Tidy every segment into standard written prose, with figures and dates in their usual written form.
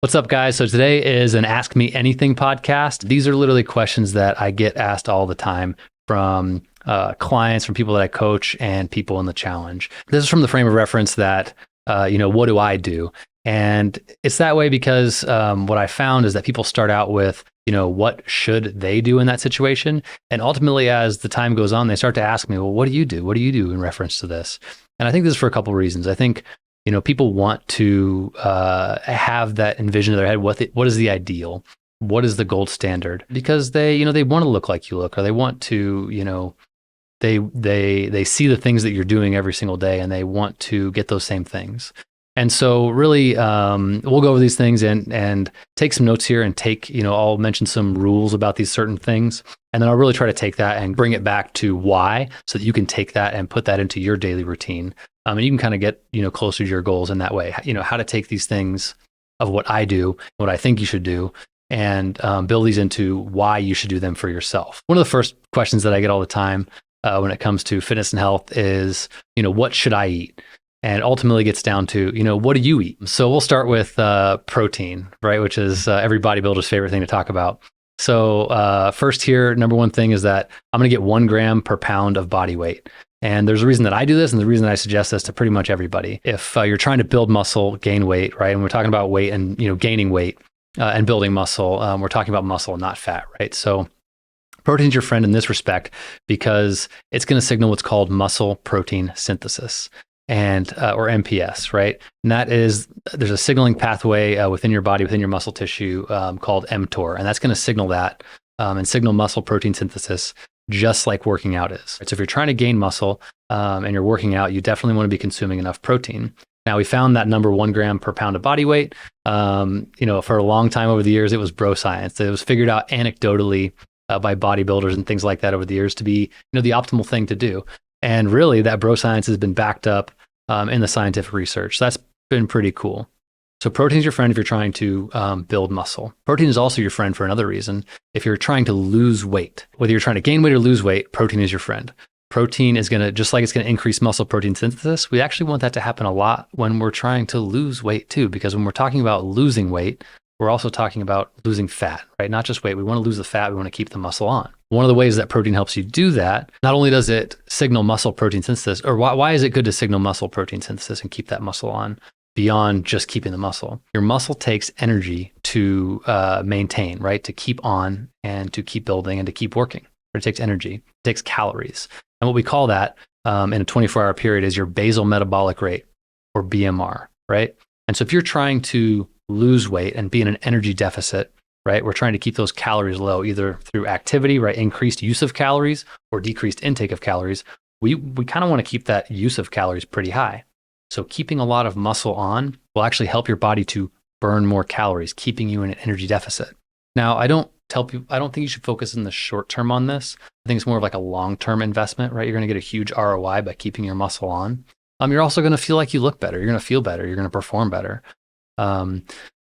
What's up, guys? So today is an Ask Me Anything podcast. These are literally questions that I get asked all the time from clients, from people that I coach, and people in the challenge. This is from the frame of reference that, what do I do? And it's that way because what I found is that people start out with, what should they do in that situation? And ultimately, as the time goes on, they start to ask me, well, what do you do? What do you do in reference to this? And I think this is for a couple of reasons. I think people want to have that envision in their head. What is the ideal? What is the gold standard? Because they want to look like you look, or they want to, they see the things that you're doing every single day, and they want to get those same things. And so, really, we'll go over these things and take some notes here, and I'll mention some rules about these certain things, and then I'll really try to take that and bring it back to why, so that you can take that and put that into your daily routine. And you can kind of get, closer to your goals in that way, how to take these things of what I do, what I think you should do, and build these into why you should do them for yourself. One of the first questions that I get all the time when it comes to fitness and health is, what should I eat? And ultimately gets down to, what do you eat? So we'll start with protein, right? Which is every bodybuilder's favorite thing to talk about. So first here, number one thing is that I'm going to get 1 gram per pound of body weight. And there's a reason that I do this, and the reason that I suggest this to pretty much everybody. If you're trying to build muscle, gain weight, right? And we're talking about weight and gaining weight and building muscle, we're talking about muscle, not fat, right? So protein's your friend in this respect because it's going to signal what's called muscle protein synthesis, and or MPS, right? And that is, there's a signaling pathway within your body, within your muscle tissue called mTOR, and that's going to signal that and signal muscle protein synthesis, just like working out is. So if you're trying to gain muscle and you're working out, you definitely want to be consuming enough protein. Now, we found that number 1 gram per pound of body weight. For a long time over the years, it was bro science. It was figured out anecdotally by bodybuilders and things like that over the years to be, the optimal thing to do. And really, that bro science has been backed up in the scientific research. So that's been pretty cool. So protein is your friend if you're trying to build muscle. Protein is also your friend for another reason. If you're trying to lose weight, whether you're trying to gain weight or lose weight, protein is your friend. Protein is going to, just like it's going to increase muscle protein synthesis, we actually want that to happen a lot when we're trying to lose weight too, because when we're talking about losing weight, we're also talking about losing fat, right? Not just weight. We want to lose the fat. We want to keep the muscle on. One of the ways that protein helps you do that, not only does it signal muscle protein synthesis, or why is it good to signal muscle protein synthesis and keep that muscle on beyond just keeping the muscle? Your muscle takes energy to maintain, right? To keep on and to keep building and to keep working. It takes energy. It takes calories. And what we call that in a 24-hour period is your basal metabolic rate, or BMR, right? And so if you're trying to lose weight and be in an energy deficit, right? We're trying to keep those calories low, either through activity, right? Increased use of calories or decreased intake of calories. We kind of want to keep that use of calories pretty high. So keeping a lot of muscle on will actually help your body to burn more calories, keeping you in an energy deficit. Now, I don't think you should focus in the short term on this. I think it's more of like a long-term investment, right? You're going to get a huge ROI by keeping your muscle on. You're also going to feel like you look better. You're going to feel better. You're going to perform better.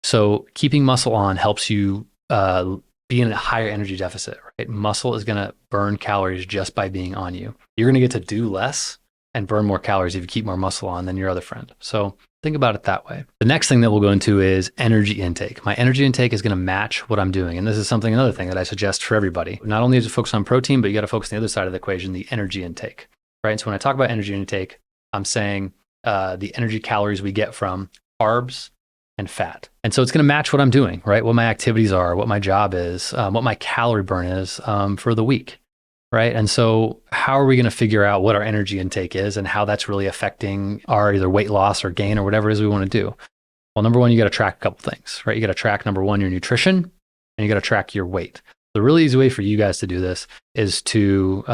So keeping muscle on helps you be in a higher energy deficit, right? Muscle is going to burn calories just by being on you. You're going to get to do less and burn more calories if you keep more muscle on than your other friend. So think about it that way. The next thing that we'll go into is energy intake. My energy intake is going to match what I'm doing. And this is another thing that I suggest for everybody. Not only to focus on protein, but you got to focus on the other side of the equation, the energy intake, right? And so when I talk about energy intake, I'm saying the energy calories we get from carbs and fat. And so it's going to match what I'm doing, right? What my activities are, what my job is, what my calorie burn is for the week, right? And so how are we going to figure out what our energy intake is and how that's really affecting our either weight loss or gain or whatever it is we want to do? Well, number one, you got to track a couple things, right? You got to track, number one, your nutrition, and you got to track your weight. The really easy way for you guys to do this is to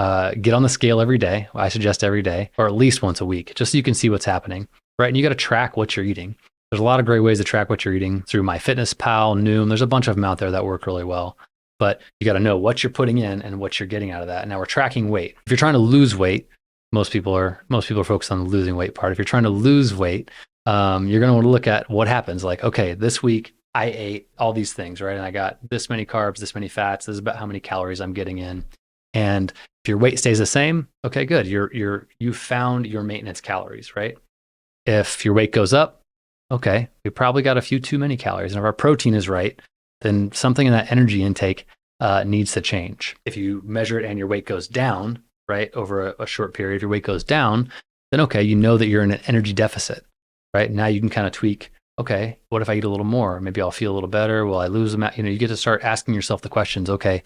get on the scale every day. I suggest every day, or at least once a week, just so you can see what's happening, right? And you got to track what you're eating. There's a lot of great ways to track what you're eating through MyFitnessPal, Noom. There's a bunch of them out there that work really well. But you got to know what you're putting in and what you're getting out of that. And now we're tracking weight. If you're trying to lose weight, most people are focused on the losing weight part. If you're trying to lose weight, you're going to want to look at what happens. Like, okay, this week I ate all these things, right? And I got this many carbs, this many fats. This is about how many calories I'm getting in. And if your weight stays the same, okay, good. You found your maintenance calories, right? If your weight goes up, okay, we probably got a few too many calories. And if our protein is right, then something in that energy intake needs to change. If you measure it and your weight goes down, right, over a short period, if your weight goes down, then okay, you know that you're in an energy deficit, right? Now you can kind of tweak, okay, what if I eat a little more? Maybe I'll feel a little better. Will I lose them? You get to start asking yourself the questions, okay,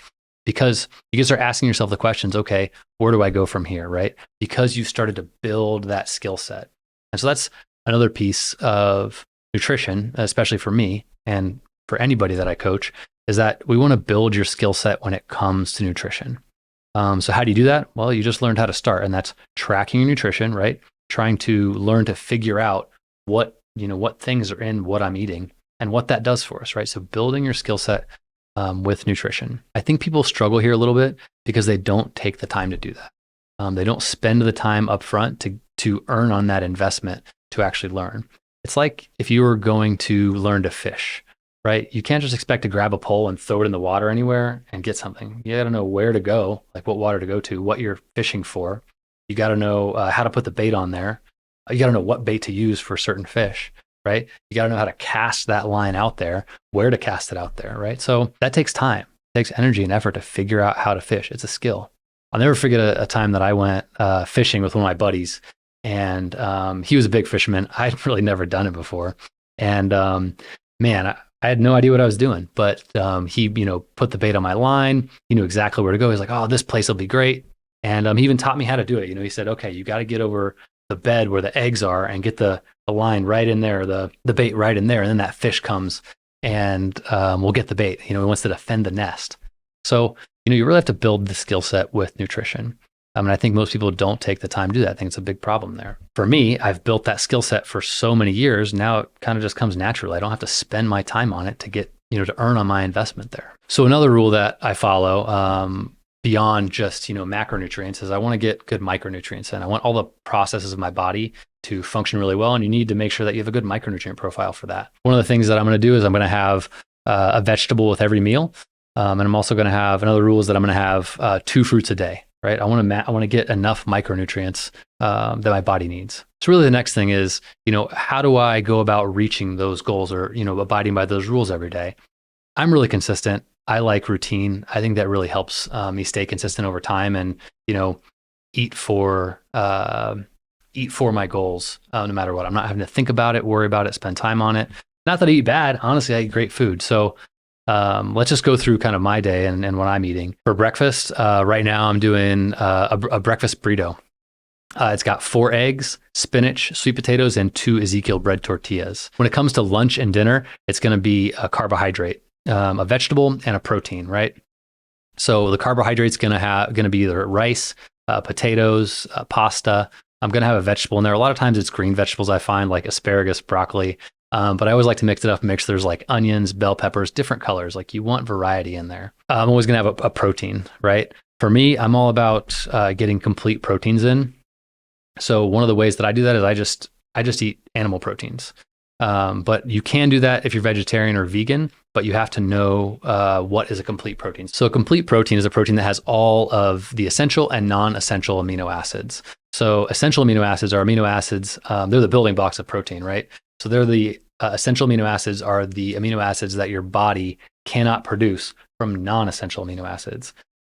because you can start asking yourself the questions, okay, where do I go from here, right? Because you started to build that skill set. And so that's another piece of nutrition, especially for me and for anybody that I coach, is that we want to build your skill set when it comes to nutrition. So how do you do that? Well, you just learned how to start, and that's tracking your nutrition, right? Trying to learn to figure out what things are in what I'm eating and what that does for us, right? So building your skill set with nutrition. I think people struggle here a little bit because they don't take the time to do that. They don't spend the time up front to earn on that investment to actually learn. It's like if you were going to learn to fish, right? You can't just expect to grab a pole and throw it in the water anywhere and get something. You got to know where to go, like what water to go to, what you're fishing for. You got to know how to put the bait on there. You got to know what bait to use for certain fish, right? You got to know how to cast that line out there, where to cast it out there, right? So that takes time. It takes energy and effort to figure out how to fish. It's a skill. I'll never forget a time that I went fishing with one of my buddies, and he was a big fisherman. I'd really never done it before. And man, I had no idea what I was doing, but he, put the bait on my line. He knew exactly where to go. He's like, oh, this place will be great. And he even taught me how to do it. He said, okay, you got to get over the bed where the eggs are and get the line right in there, the bait right in there. And then that fish comes and we'll get the bait. He wants to defend the nest. So, you really have to build the skill set with nutrition. And I think most people don't take the time to do that. I think it's a big problem there. For me, I've built that skill set for so many years. Now it kind of just comes naturally. I don't have to spend my time on it to get, to earn on my investment there. So another rule that I follow beyond just, macronutrients is I want to get good micronutrients in. I want all the processes of my body to function really well. And you need to make sure that you have a good micronutrient profile for that. One of the things that I'm going to do is I'm going to have a vegetable with every meal. And I'm also going to have another rule is that I'm going to have 2 fruits a day. Right, I want to get enough micronutrients that my body needs. So really, the next thing is, how do I go about reaching those goals or abiding by those rules every day? I'm really consistent. I like routine. I think that really helps me stay consistent over time and eat for my goals no matter what. I'm not having to think about it, worry about it, spend time on it. Not that I eat bad. Honestly, I eat great food. So. Let's just go through kind of my day and what I'm eating. For breakfast, right now I'm doing a breakfast burrito. It's got 4 eggs, spinach, sweet potatoes, and 2 Ezekiel bread tortillas. When it comes to lunch and dinner, it's going to be a carbohydrate, a vegetable, and a protein, right? So the carbohydrate's going to be either rice, potatoes, pasta. I'm going to have a vegetable in there. A lot of times it's green vegetables I find, like asparagus, broccoli. But I always like to mix it up and make sure there's like onions, bell peppers, different colors. Like you want variety in there. I'm always going to have a protein, right? For me, I'm all about getting complete proteins in. So one of the ways that I do that is I just eat animal proteins. But you can do that if you're vegetarian or vegan, but you have to know what is a complete protein. So a complete protein is a protein that has all of the essential and non-essential amino acids. So essential amino acids are amino acids. They're the building blocks of protein, right? So they're the essential amino acids are the amino acids that your body cannot produce from non-essential amino acids.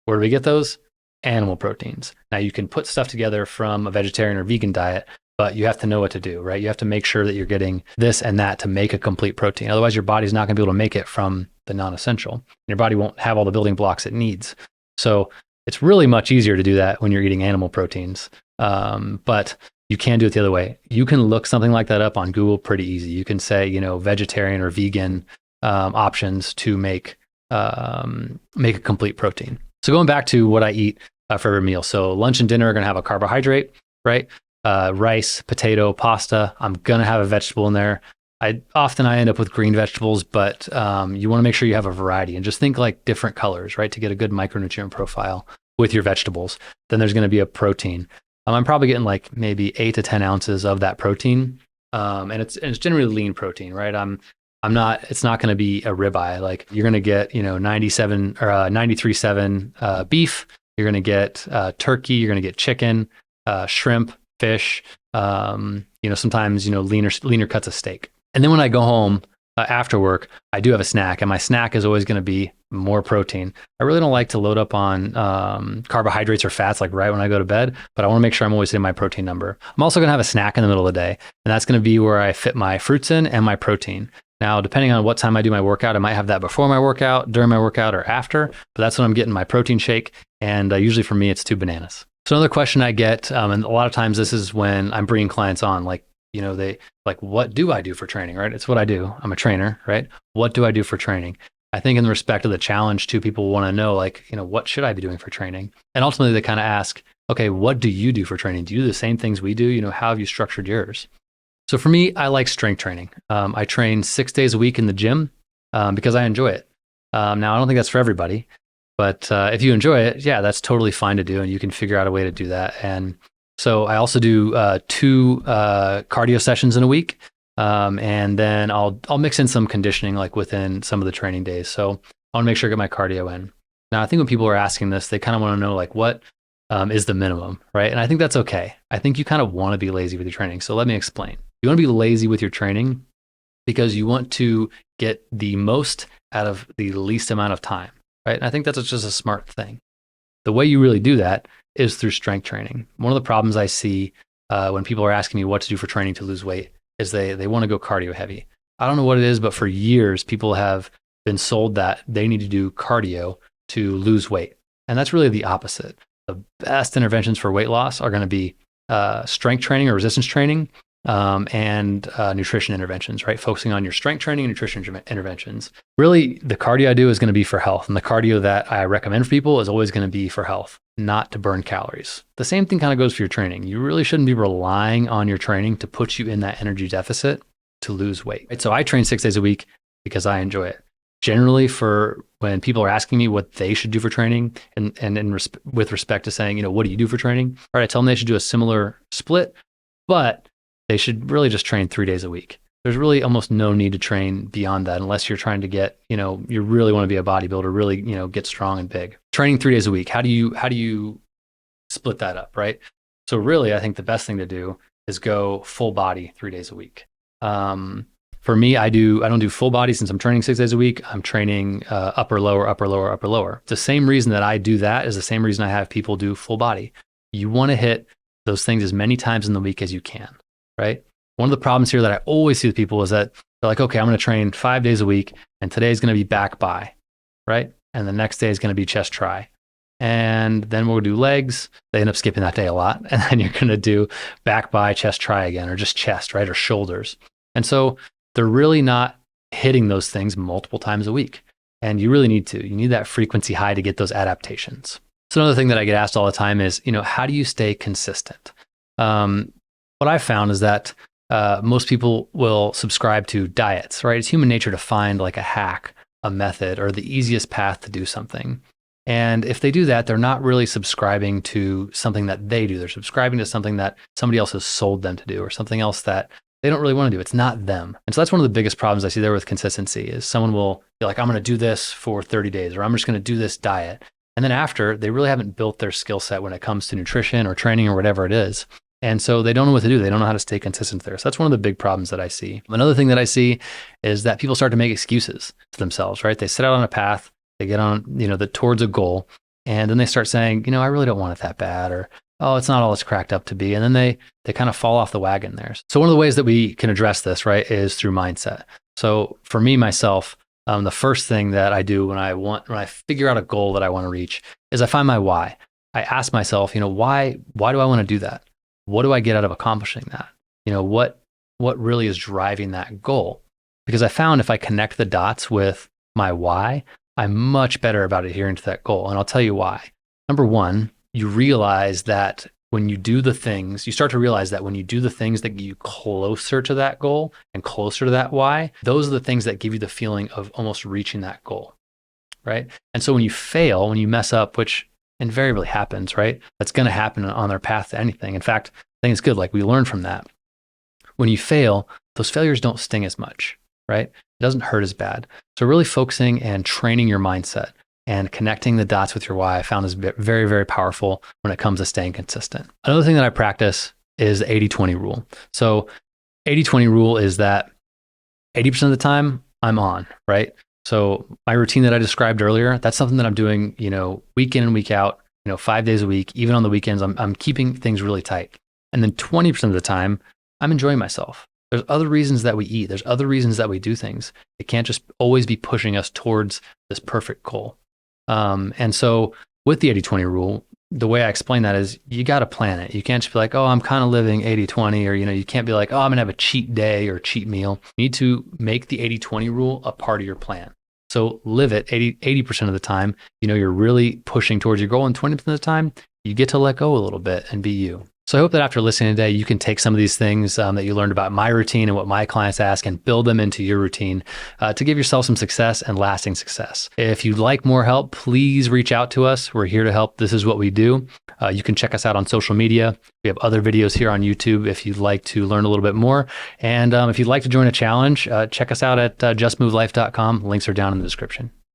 Where do we get those? Animal proteins. Now you can put stuff together from a vegetarian or vegan diet, but you have to know what to do, right? You have to make sure that you're getting this and that to make a complete protein. Otherwise, your body's not going to be able to make it from the non-essential. Your body won't have all the building blocks it needs. So it's really much easier to do that when you're eating animal proteins. But you can do it the other way. You can look something like that up on Google pretty easy. You can say, vegetarian or vegan options to make a complete protein. So going back to what I eat for every meal. So lunch and dinner are going to have a carbohydrate, right? Rice, potato, pasta. I'm going to have a vegetable in there. I end up with green vegetables, but you want to make sure you have a variety and just think like different colors, right? To get a good micronutrient profile with your vegetables. Then there's going to be a protein. I'm probably getting like maybe 8 to 10 ounces of that protein. And it's generally lean protein, right? It's not going to be a ribeye. Like you're going to get, 97 or 93.7 beef. You're going to get turkey. You're going to get chicken, shrimp, fish, sometimes, leaner cuts of steak. And then when I go home after work, I do have a snack, and my snack is always going to be more protein. I really don't like to load up on carbohydrates or fats like right when I go to bed, but I want to make sure I'm always hitting my protein number. I'm also going to have a snack in the middle of the day, and that's going to be where I fit my fruits in and my protein. Now, depending on what time I do my workout, I might have that before my workout, during my workout, or after, but that's when I'm getting my protein shake. And usually for me, it's 2 bananas. So another question I get, and a lot of times this is when I'm bringing clients on, like, they like, what do I do for training, right? It's what I do. I'm a trainer, right? What do I do for training? I think in the respect of the challenge too, people want to know, like, what should I be doing for training? And ultimately they kind of ask, okay, what do you do for training? Do you do the same things we do? How have you structured yours? So for me, I like strength training. I train 6 days a week in the gym because I enjoy it. Now, I don't think that's for everybody, but if you enjoy it, yeah, that's totally fine to do, and you can figure out a way to do that. And so I also do 2 cardio sessions in a week, and then I'll mix in some conditioning like within some of the training days. So I want to make sure I get my cardio in. Now, I think when people are asking this, they kind of want to know like what is the minimum, right? And I think that's okay. I think you kind of want to be lazy with your training. So let me explain. You want to be lazy with your training because you want to get the most out of the least amount of time, right? And I think that's just a smart thing. The way you really do that is through strength training. One of the problems I see when people are asking me what to do for training to lose weight is they want to go cardio heavy. I don't know what it is, but for years, people have been sold that they need to do cardio to lose weight. And that's really the opposite. The best interventions for weight loss are going to be strength training or resistance training and nutrition interventions, right? Focusing on your strength training and nutrition interventions. Really, the cardio I do is going to be for health. And the cardio that I recommend for people is always going to be for health, not to burn calories. The same thing kind of goes for your training. You really shouldn't be relying on your training to put you in that energy deficit to lose weight. Right? So I train 6 days a week because I enjoy it. Generally, for when people are asking me what they should do for training, with respect to saying, what do you do for training? All right, I tell them they should do a similar split, but they should really just train 3 days a week. There's really almost no need to train beyond that unless you're trying to get, you really want to be a bodybuilder, really, get strong and big. Training 3 days a week. How do you split that up, right? So really, I think the best thing to do is go full body 3 days a week. For me, I don't do full body since I'm training 6 days a week. I'm training upper, lower, upper, lower, upper, lower. The same reason that I do that is the same reason I have people do full body. You want to hit those things as many times in the week as you can, right? One of the problems here that I always see with people is that they're like, okay, I'm going to train 5 days a week, and today's going to be back bi, right? And the next day is going to be chest tri. And then we'll do legs. They end up skipping that day a lot. And then you're going to do back bi, chest tri again, or just chest, right? Or shoulders. And so they're really not hitting those things multiple times a week. And you really need to. You need that frequency high to get those adaptations. So another thing that I get asked all the time is, how do you stay consistent? What I've found is that most people will subscribe to diets, right? It's human nature to find like a hack, a method, or the easiest path to do something. And if they do that, they're not really subscribing to something that they do. They're subscribing to something that somebody else has sold them to do, or something else that they don't really want to do. It's not them. And so that's one of the biggest problems I see there with consistency is someone will be like, I'm going to do this for 30 days, or I'm just going to do this diet. And then after, they really haven't built their skill set when it comes to nutrition or training or whatever it is. And so they don't know what to do. They don't know how to stay consistent there. So that's one of the big problems that I see. Another thing that I see is that people start to make excuses to themselves, right? They set out on a path, they get on, towards a goal, and then they start saying, I really don't want it that bad, or, oh, it's not all it's cracked up to be. And then they kind of fall off the wagon there. So one of the ways that we can address this, right, is through mindset. So for me, myself, the first thing that I do when I figure out a goal that I want to reach is I find my why. I ask myself, why do I want to do that? What do I get out of accomplishing that? What really is driving that goal? Because I found if I connect the dots with my why, I'm much better about adhering to that goal. And I'll tell you why. Number one, you realize that when you do the things, you start to realize that when you do the things that get you closer to that goal and closer to that why, those are the things that give you the feeling of almost reaching that goal, right? And so when you fail, when you mess up, which invariably happens, right? That's going to happen on their path to anything. In fact, I think it's good. Like we learn from that. When you fail, those failures don't sting as much, right? It doesn't hurt as bad. So really focusing and training your mindset and connecting the dots with your why I found is very, very powerful when it comes to staying consistent. Another thing that I practice is the 80-20 rule. So 80-20 rule is that 80% of the time I'm on, right? So my routine that I described earlier, that's something that I'm doing, week in and week out, 5 days a week. Even on the weekends, I'm keeping things really tight. And then 20% of the time, I'm enjoying myself. There's other reasons that we eat. There's other reasons that we do things. It can't just always be pushing us towards this perfect goal. And so with the 80-20 rule, the way I explain that is you got to plan it. You can't just be like, oh, I'm kind of living 80-20, or, you can't be like, oh, I'm gonna have a cheat day or cheat meal. You need to make the 80-20 rule a part of your plan. So live it 80% of the time. You're really pushing towards your goal, and 20% of the time, you get to let go a little bit and be you. So I hope that after listening today, you can take some of these things that you learned about my routine and what my clients ask and build them into your routine to give yourself some success and lasting success. If you'd like more help, please reach out to us. We're here to help. This is what we do. You can check us out on social media. We have other videos here on YouTube if you'd like to learn a little bit more. And if you'd like to join a challenge, check us out at justmovelife.com. Links are down in the description.